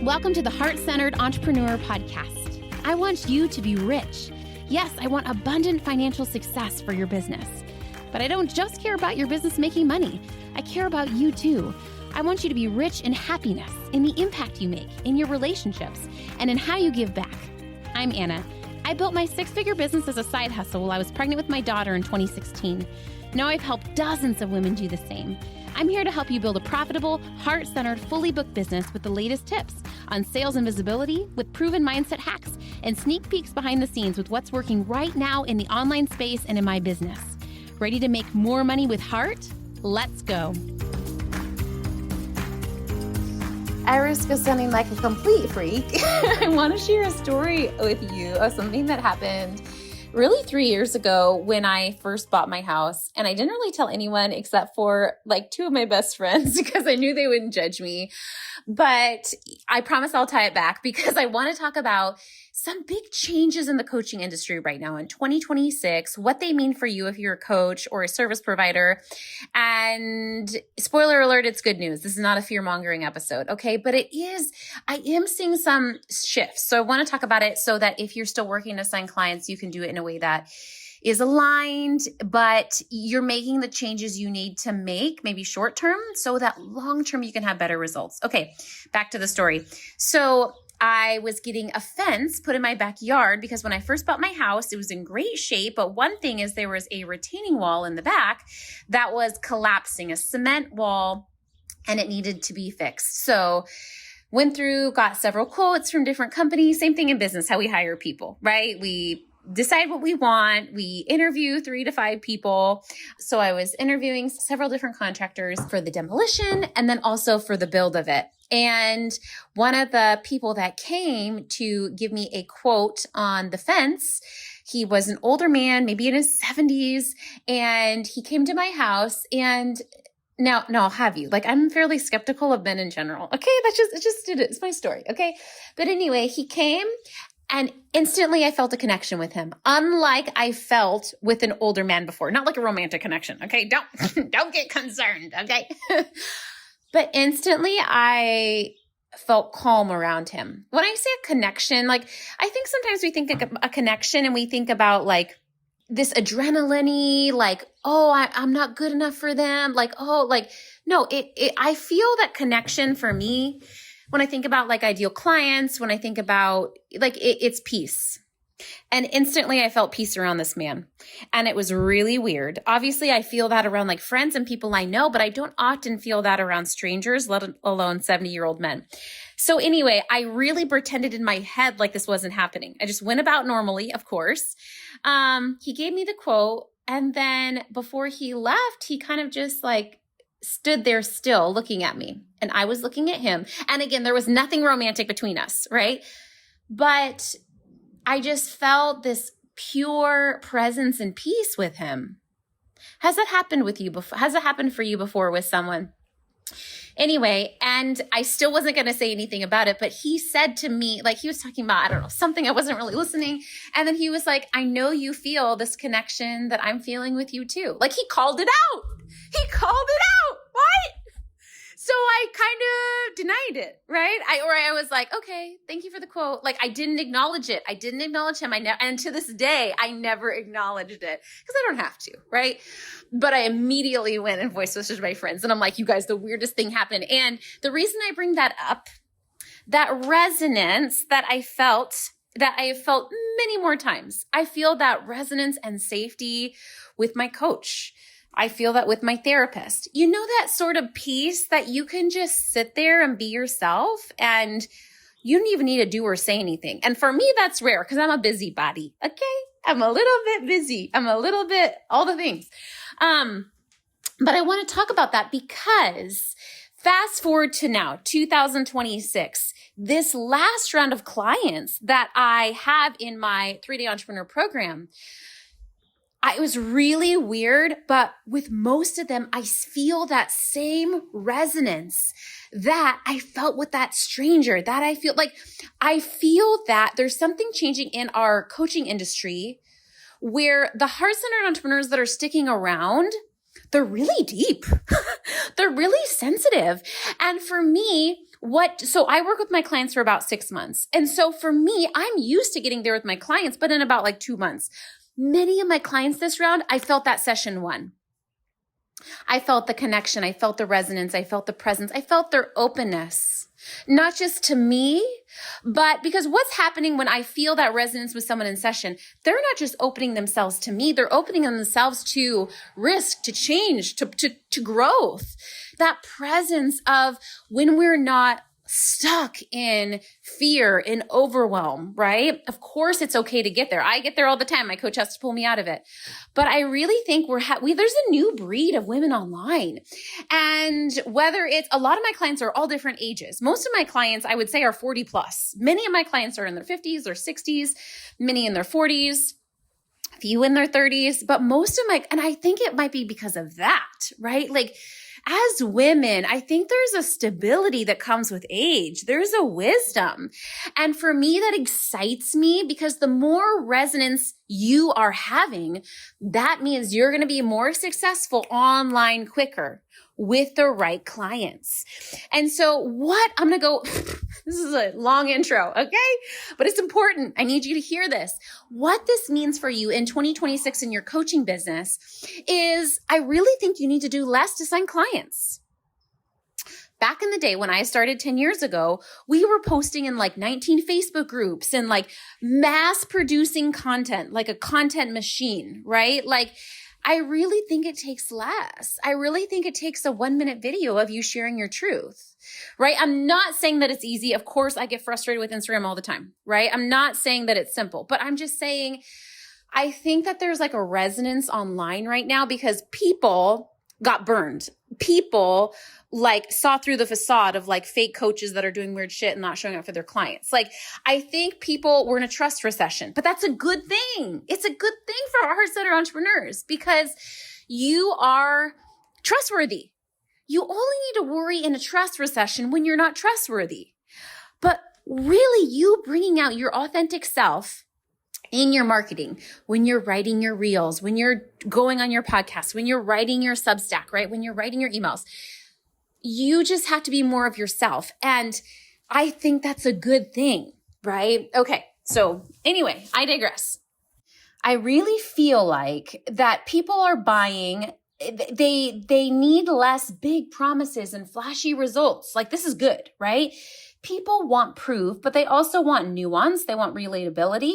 Welcome to the Heart-Centered Entrepreneur Podcast. I want you to be rich. Yes, I want abundant financial success for your business. But I don't just care about your business making money. I care about you too. I want you to be rich in happiness, in the impact you make, in your relationships, and in how you give back. I'm Anna. I built my six-figure business as a side hustle while I was pregnant with my daughter in 2016. Now I've helped dozens of women do the same. I'm here to help you build a profitable, heart-centered, fully booked business with the latest tips on sales and visibility, with proven mindset hacks, and sneak peeks behind the scenes with what's working right now in the online space and in my business. Ready to make more money with heart? Let's go. At risk of sounding like a complete freak, I want to share a story with you of something that happened really 3 years ago when I first bought my house. And I didn't really tell anyone except for like two of my best friends because I knew they wouldn't judge me. But I promise I'll tie it back because I want to talk about some big changes in the coaching industry right now in 2026, what they mean for you if you're a coach or a service provider. And spoiler alert, it's good news. This is not a fear-mongering episode, okay? But I am seeing some shifts. So I want to talk about it so that if you're still working to sign clients, you can do it in a way that is aligned, but you're making the changes you need to make, maybe short term, so that long term you can have better results. Okay, back to the story. So I was getting a fence put in my backyard because when I first bought my house, it was in great shape. But one thing is there was a retaining wall in the back that was collapsing, a cement wall, and it needed to be fixed. So went through, got several quotes from different companies. Same thing in business, how we hire people, right? We decide what we want. We interview 3 to 5 people. So I was interviewing several different contractors for the demolition and then also for the build of it. And one of the people that came to give me a quote on the fence, he was an older man, maybe in his 70s, and he came to my house and now, I'll have you. Like, I'm fairly skeptical of men in general. Okay, it's my story. Okay. But anyway, he came and instantly I felt a connection with him, unlike I felt with an older man before. Not like a romantic connection, okay? Don't get concerned, okay? But instantly I felt calm around him. When I say a connection, like I think sometimes we think of a connection and we think about like this adrenaline-y, like, oh, I'm not good enough for them. Like, oh, like, no, I feel that connection for me when I think about like ideal clients, when I think about like it's peace. And instantly I felt peace around this man. And it was really weird. Obviously, I feel that around like friends and people I know, but I don't often feel that around strangers, let alone 70-year-old men. So anyway, I really pretended in my head like this wasn't happening. I just went about normally, of course. He gave me the quote. And then before he left, he kind of just like stood there still looking at me. And I was looking at him. And again, there was nothing romantic between us, right? But I just felt this pure presence and peace with him. Has that happened with you before? Has it happened for you before with someone? Anyway, and I still wasn't going to say anything about it, but he said to me, like he was talking about, I don't know, something I wasn't really listening. And then he was like, I know you feel this connection that I'm feeling with you too. Like he called it out. He called it out. What? So I kind of denied it, right? I was like, okay, thank you for the quote. Like I didn't acknowledge it. I didn't acknowledge him. And to this day, I never acknowledged it because I don't have to, right? But I immediately went and voice messaged my friends. And I'm like, you guys, the weirdest thing happened. And the reason I bring that up, that resonance that I have felt many more times. I feel that resonance and safety with my coach. I feel that with my therapist. You know, that sort of peace that you can just sit there and be yourself and you don't even need to do or say anything. And for me, that's rare because I'm a busybody. Okay. I'm a little bit busy. I'm a little bit all the things. But I want to talk about that because fast forward to now, 2026, this last round of clients that I have in my 3-day entrepreneur program, it was really weird, but with most of them, I feel that same resonance that I felt with that stranger, that I feel that there's something changing in our coaching industry where the heart-centered entrepreneurs that are sticking around, they're really deep. They're really sensitive. And for me, So I work with my clients for about 6 months. And so for me, I'm used to getting there with my clients, but in about like 2 months. Many of my clients this round, I felt that session 1. I felt the connection. I felt the resonance. I felt the presence. I felt their openness, not just to me, but because what's happening when I feel that resonance with someone in session, they're not just opening themselves to me. They're opening themselves to risk, to change, to growth. That presence of when we're not stuck in fear, in overwhelm, right? Of course, it's okay to get there. I get there all the time. My coach has to pull me out of it. But I really think there's a new breed of women online. And whether it's, a lot of my clients are all different ages. Most of my clients, I would say, are 40 plus. Many of my clients are in their 50s or 60s, many in their 40s. Few in their 30s, but and I think it might be because of that, right? Like, as women, I think there's a stability that comes with age. There's a wisdom. And for me, that excites me because the more resonance you are having, that means you're going to be more successful online quicker with the right clients. And so I'm going to go, this is a long intro, okay? But it's important. I need you to hear this. What this means for you in 2026 in your coaching business is I really think you need to do less to sign clients. Back in the day when I started 10 years ago, we were posting in like 19 Facebook groups and like mass producing content, like a content machine, right? Like, I really think it takes less. I really think it takes a 1-minute video of you sharing your truth, right? I'm not saying that it's easy. Of course, I get frustrated with Instagram all the time, right? I'm not saying that it's simple, but I'm just saying, I think that there's like a resonance online right now because people got burned. People like saw through the facade of like fake coaches that are doing weird shit and not showing up for their clients. Like, I think people were in a trust recession, but that's a good thing. It's a good thing for our heart-centered entrepreneurs because you are trustworthy. You only need to worry in a trust recession when you're not trustworthy. But really, you bringing out your authentic self in your marketing, when you're writing your reels, when you're going on your podcast, when you're writing your Substack, right? When you're writing your emails, you just have to be more of yourself. And I think that's a good thing, right? Okay. So anyway, I digress. I really feel like that people are buying, they need less big promises and flashy results. Like, this is good, right? People want proof, but they also want nuance. They want relatability.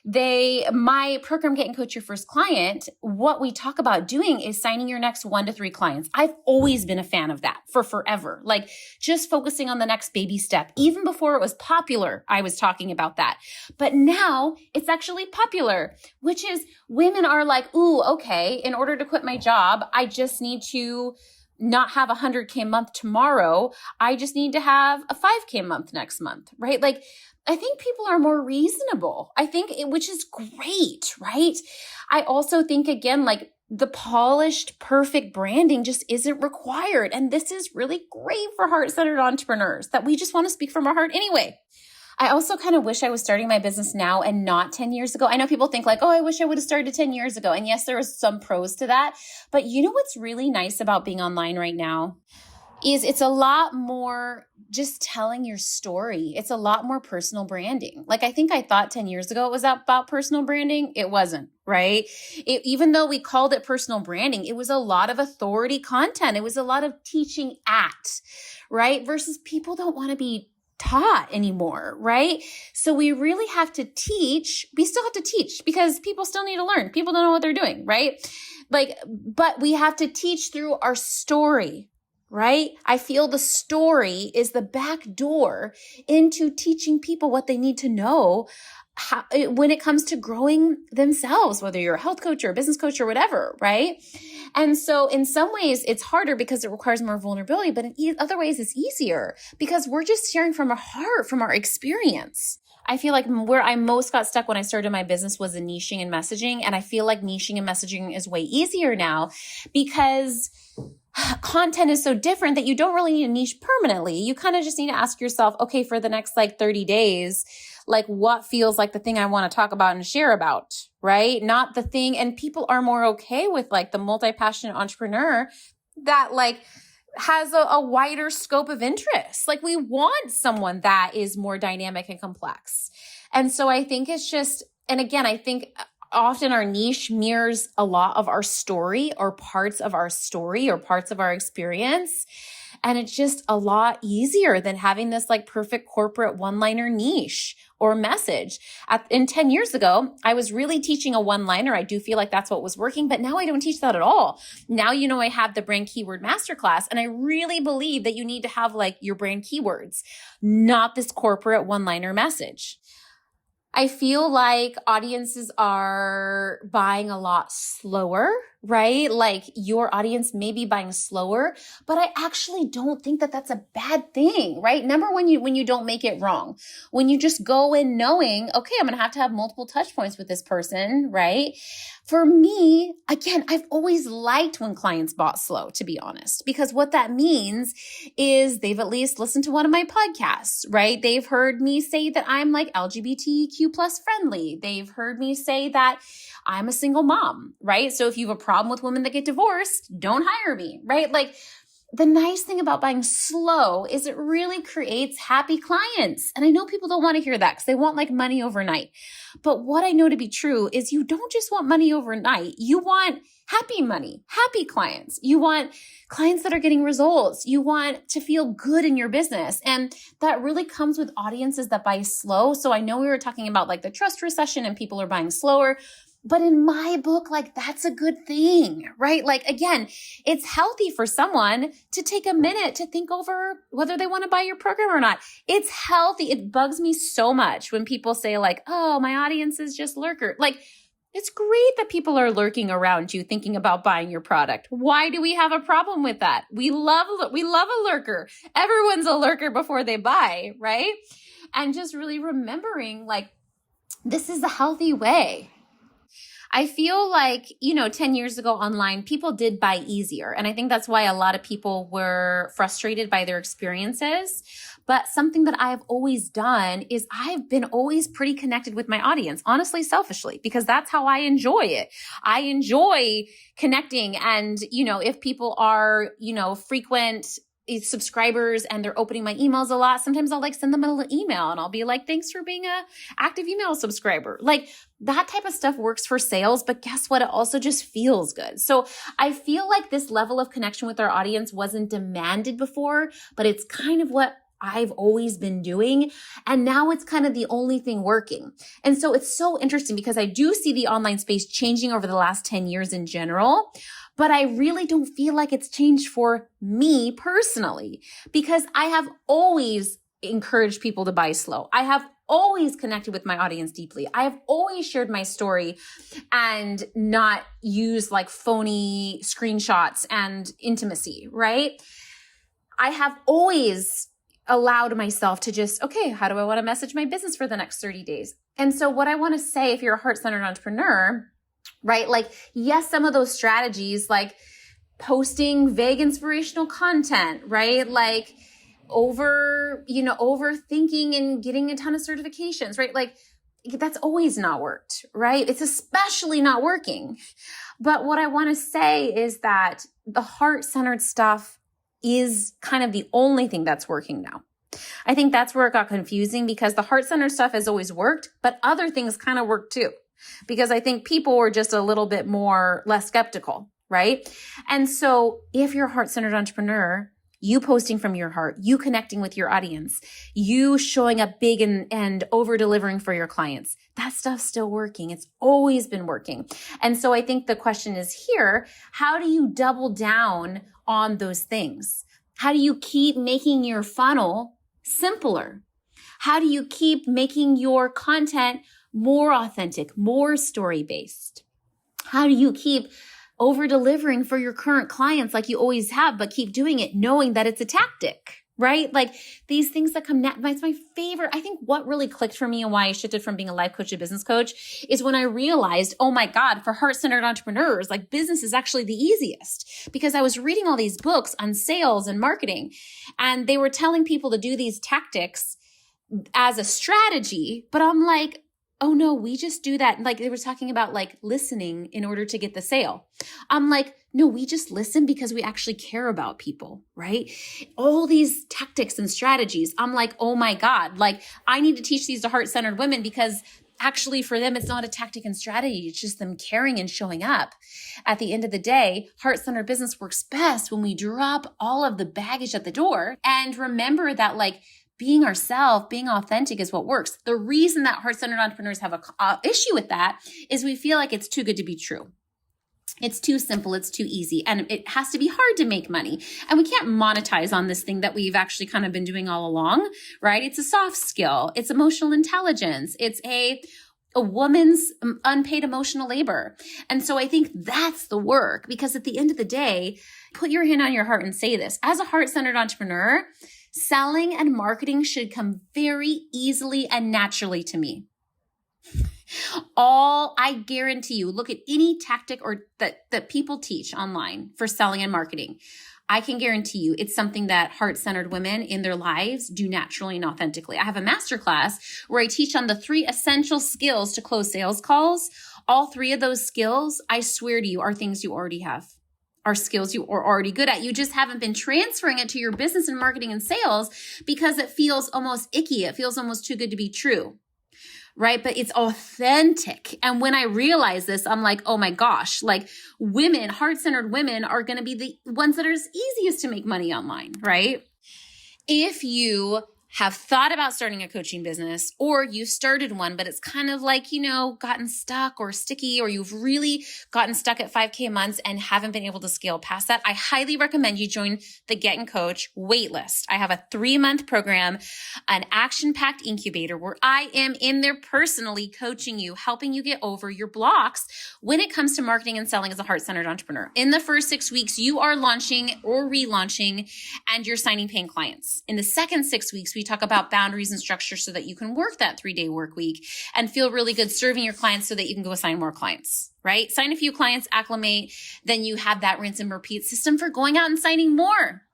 My program, Get and Coach Your First Client, what we talk about doing is signing your next 1 to 3 clients. I've always been a fan of that for forever. Like, just focusing on the next baby step. Even before it was popular, I was talking about that. But now it's actually popular, which is women are like, ooh, okay, in order to quit my job, I just need to not have a 100K month tomorrow. I just need to have a 5K month next month, right? Like, I think people are more reasonable. Which is great, right? I also think, again, like, the polished, perfect branding just isn't required. And this is really great for heart-centered entrepreneurs that we just want to speak from our heart anyway. I also kind of wish I was starting my business now and not 10 years ago. I know people think like, oh, I wish I would have started 10 years ago. And yes, there was some pros to that. But you know what's really nice about being online right now is it's a lot more just telling your story. It's a lot more personal branding. Like, I think I thought 10 years ago it was about personal branding. It wasn't, right? Even though we called it personal branding, it was a lot of authority content. It was a lot of teaching right? Versus people don't want to be taught anymore, right? So we really have to teach. We still have to teach because people still need to learn. People don't know what they're doing, right? But we have to teach through our story, right? I feel the story is the back door into teaching people what they need to know when it comes to growing themselves, whether you're a health coach or a business coach or whatever, right? And so in some ways it's harder because it requires more vulnerability, but in other ways it's easier because we're just sharing from our heart, from our experience. I feel like where I most got stuck when I started my business was in niching and messaging. And I feel like niching and messaging is way easier now because content is so different that you don't really need a niche permanently. You kind of just need to ask yourself, okay, for the next 30 days, what feels like the thing I want to talk about and share about, right? Not the thing. And people are more okay with the multi-passionate entrepreneur that has a wider scope of interest. Like we want someone that is more dynamic and complex. And so I think it's just, and again, I think often our niche mirrors a lot of our story or parts of our story or parts of our experience. And it's just a lot easier than having this like perfect corporate one-liner niche or message. In 10 years ago, I was really teaching a one-liner. I do feel like that's what was working, but now I don't teach that at all. Now, I have the brand keyword masterclass, and I really believe that you need to have like your brand keywords, not this corporate one-liner message. I feel like audiences are buying a lot slower, right? Like your audience may be buying slower, but I actually don't think that that's a bad thing, right? Number one, when you don't make it wrong, when you just go in knowing, okay, I'm going to have multiple touch points with this person, right? For me, again, I've always liked when clients bought slow, to be honest, because what that means is they've at least listened to one of my podcasts, right? They've heard me say that I'm like LGBTQ plus friendly. They've heard me say that I'm a single mom, right? So if you have a problem with women that get divorced, don't hire me, right? Like the nice thing about buying slow is it really creates happy clients. And I know people don't want to hear that because they want like money overnight. But what I know to be true is you don't just want money overnight. You want happy money, happy clients. You want clients that are getting results. You want to feel good in your business. And that really comes with audiences that buy slow. So I know we were talking about like the trust recession and people are buying slower. But in my book, like that's a good thing, right? Like again, it's healthy for someone to take a minute to think over whether they want to buy your program or not. It's healthy. It bugs me so much when people say like, oh, my audience is just lurker. Like it's great that people are lurking around you thinking about buying your product. Why do we have a problem with that? We love a lurker. Everyone's a lurker before they buy, right? And just really remembering like, this is a healthy way. I feel like, 10 years ago online, people did buy easier. And I think that's why a lot of people were frustrated by their experiences. But something that I've always done is I've been always pretty connected with my audience, honestly, selfishly, because that's how I enjoy it. I enjoy connecting. And, if people are, frequent subscribers and they're opening my emails a lot, sometimes I'll like send them a little email and I'll be like, thanks for being a active email subscriber. Like that type of stuff works for sales, but guess what? It also just feels good. So I feel like this level of connection with our audience wasn't demanded before, but it's kind of what I've always been doing. And now it's kind of the only thing working. And so it's so interesting because I do see the online space changing over the last 10 years in general. But I really don't feel like it's changed for me personally because I have always encouraged people to buy slow. I have always connected with my audience deeply. I have always shared my story and not used like phony screenshots and intimacy, right? I have always allowed myself to just, okay, how do I want to message my business for the next 30 days? And so what I want to say, if you're a heart-centered entrepreneur, right? Like, yes, some of those strategies, like posting vague inspirational content, right? Like overthinking and getting a ton of certifications, right? Like that's always not worked, right? It's especially not working. But what I want to say is that the heart-centered stuff is kind of the only thing that's working now. I think that's where it got confusing because the heart-centered stuff has always worked, but other things kind of work too. Because I think people were just a little bit less skeptical, right? And so if you're a heart-centered entrepreneur, you posting from your heart, you connecting with your audience, you showing up big and over-delivering for your clients, that stuff's still working. It's always been working. And so I think the question is here, how do you double down on those things? How do you keep making your funnel simpler? How do you keep making your content more authentic, more story-based? How do you keep over-delivering for your current clients like you always have, but keep doing it knowing that it's a tactic, right? Like these things that come that's my favorite. I think what really clicked for me and why I shifted from being a life coach to business coach is when I realized, oh my God, for heart-centered entrepreneurs, like business is actually the easiest because I was reading all these books on sales and marketing and they were telling people to do these tactics as a strategy, but I'm like, oh no, we just do that. Like they were talking about like listening in order to get the sale. I'm like, no, we just listen because we actually care about people, right? All these tactics and strategies. I'm like, oh my God, like I need to teach these to heart-centered women because actually for them, it's not a tactic and strategy. It's just them caring and showing up. At the end of the day, heart-centered business works best when we drop all of the baggage at the door and remember that like being ourselves, being authentic is what works. The reason that heart-centered entrepreneurs have a issue with that is we feel like it's too good to be true. It's too simple. It's too easy. And it has to be hard to make money. And we can't monetize on this thing that we've actually kind of been doing all along, right? It's a soft skill. It's emotional intelligence. It's a woman's unpaid emotional labor. And so I think that's the work, because at the end of the day, put your hand on your heart and say this. As a heart-centered entrepreneur, selling and marketing should come very easily and naturally to me. I guarantee you, look at any tactic or that people teach online for selling and marketing. I can guarantee you it's something that heart-centered women in their lives do naturally and authentically. I have a masterclass where I teach on the 3 essential skills to close sales calls. All 3 of those skills, I swear to you, are things you already have. Are skills you are already good at. You just haven't been transferring it to your business and marketing and sales because it feels almost icky. It feels almost too good to be true, right? But it's authentic. And when I realize this, I'm like, oh my gosh, like women, heart-centered women are going to be the ones that are easiest to make money online, right? If you have thought about starting a coaching business, or you started one, but it's kind of like, gotten stuck or sticky, or you've really gotten stuck at 5K months and haven't been able to scale past that, I highly recommend you join the Get and Coach waitlist. I have a 3-month program, an action-packed incubator where I am in there personally coaching you, helping you get over your blocks when it comes to marketing and selling as a heart-centered entrepreneur. In the first 6 weeks, you are launching or relaunching and you're signing paying clients. In the second 6 weeks, we talk about boundaries and structure so that you can work that 3-day work week and feel really good serving your clients so that you can go assign more clients, right? Sign a few clients, acclimate, then you have that rinse and repeat system for going out and signing more.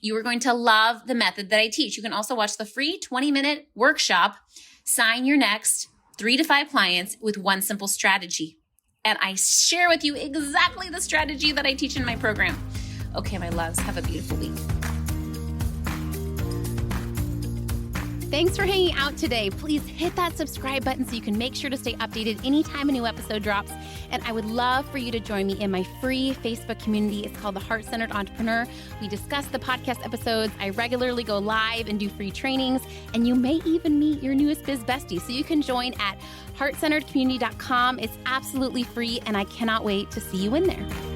You are going to love the method that I teach. You can also watch the free 20-minute workshop, sign your next 3 to 5 clients with one simple strategy. And I share with you exactly the strategy that I teach in my program. Okay, my loves, have a beautiful week. Thanks for hanging out today. Please hit that subscribe button so you can make sure to stay updated anytime a new episode drops. And I would love for you to join me in my free Facebook community. It's called The Heart-Centered Entrepreneur. We discuss the podcast episodes. I regularly go live and do free trainings. And you may even meet your newest biz bestie. So you can join at heartcenteredcommunity.com. It's absolutely free, and I cannot wait to see you in there.